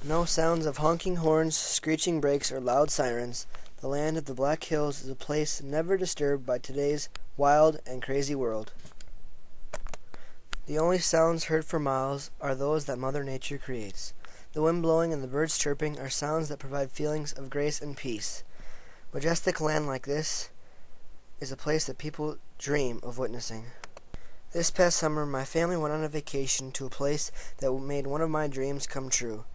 No sounds of honking horns, screeching brakes, or loud sirens. The land of the Black Hills is a place never disturbed by today's wild and crazy world. The only sounds heard for miles are those that Mother Nature creates. The wind blowing and the birds chirping are sounds that provide feelings of grace and peace. Majestic land like this is a place that people dream of witnessing. This past summer, my family went on a vacation to a place that made one of my dreams come true.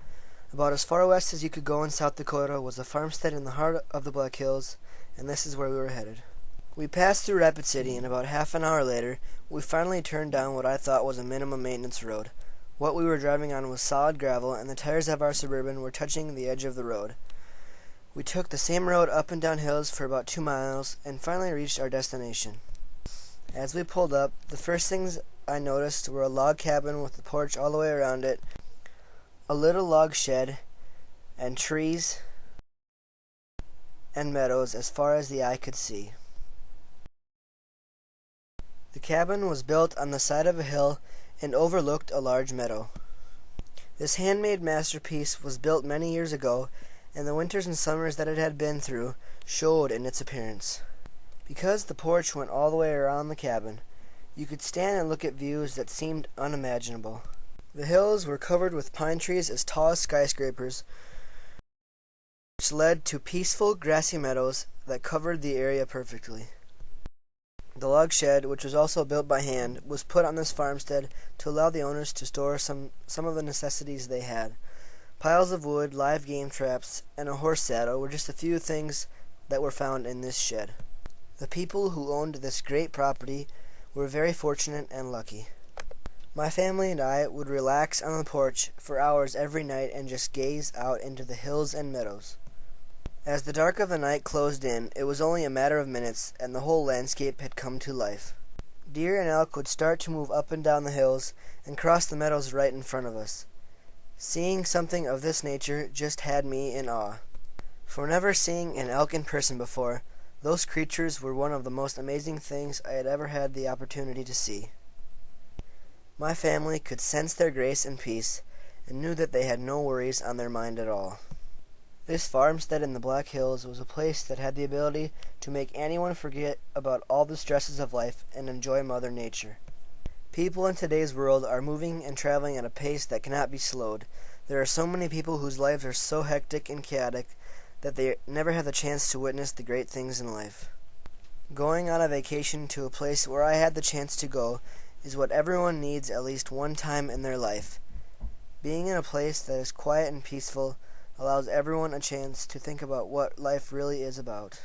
About as far west as you could go in South Dakota was a farmstead in the heart of the Black Hills, and this is where we were headed. We passed through Rapid City, and about half an hour later, we finally turned down what I thought was a minimum maintenance road. What we were driving on was solid gravel, and the tires of our Suburban were touching the edge of the road. We took the same road up and down hills for about 2 miles, and finally reached our destination. As we pulled up, the first things I noticed were a log cabin with a porch all the way around it, a little log shed, and trees and meadows as far as the eye could see. The cabin was built on the side of a hill and overlooked a large meadow. This handmade masterpiece was built many years ago, and the winters and summers that it had been through showed in its appearance. Because the porch went all the way around the cabin, you could stand and look at views that seemed unimaginable. The hills were covered with pine trees as tall as skyscrapers, which led to peaceful grassy meadows that covered the area perfectly. The log shed, which was also built by hand, was put on this farmstead to allow the owners to store some of the necessities they had. Piles of wood, live game traps, and a horse saddle were just a few things that were found in this shed. The people who owned this great property were very fortunate and lucky. My family and I would relax on the porch for hours every night and just gaze out into the hills and meadows. As the dark of the night closed in, it was only a matter of minutes, and the whole landscape had come to life. Deer and elk would start to move up and down the hills and cross the meadows right in front of us. Seeing something of this nature just had me in awe. For never seeing an elk in person before, those creatures were one of the most amazing things I had ever had the opportunity to see. My family could sense their grace and peace, and knew that they had no worries on their mind at all. This farmstead in the Black Hills was a place that had the ability to make anyone forget about all the stresses of life and enjoy Mother Nature. People in today's world are moving and traveling at a pace that cannot be slowed. There are so many people whose lives are so hectic and chaotic that they never have the chance to witness the great things in life. Going on a vacation to a place where I had the chance to go is what everyone needs at least one time in their life. Being in a place that is quiet and peaceful allows everyone a chance to think about what life really is about.